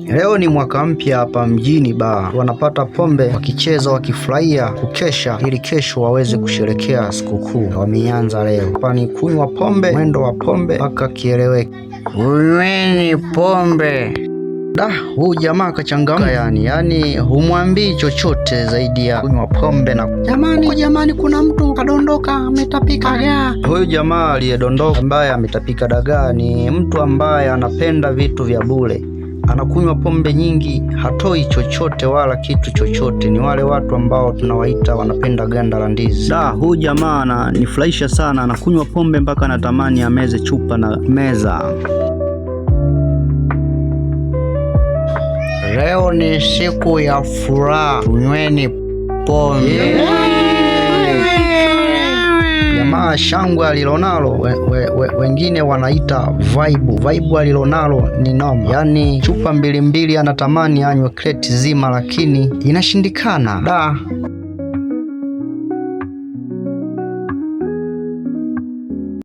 Leo ni mwaka mpya hapa mjini ba wanapata pombe wakicheza wakifurahia kukesha ili kesho waweze kusherekea sikukuu. Wameanza leo pani kunywa pombe, mwendo wa pombe mpaka kieleweke. Unyweni pombe. Huyu jamaa kachangamka yani humwambii chochote zaidi ya kunywa pombe na Jamani, kuna mtu kadondoka ametapika dagaa. Huyu jamaa aliyedondoka ambaye ametapika dagaa ni mtu ambaye anapenda vitu vya bure. Anakunywa pombe nyingi, hatoi chochote wala kitu chochote. Ni wale watu ambao tunawaita wanapenda ganda la ndizi. Huyu jamaa ananifurahisha sana, anakunywa pombe mpaka anatamani ameze chupa na meza. Leo ni siku ya furaha, tunyweni pombe. Jamaa shangwe alilonalo wengine wanaita vibe alilonalo ni noma. Yani chupa mbili anatamani anywe kreti zima, lakini inashindikana.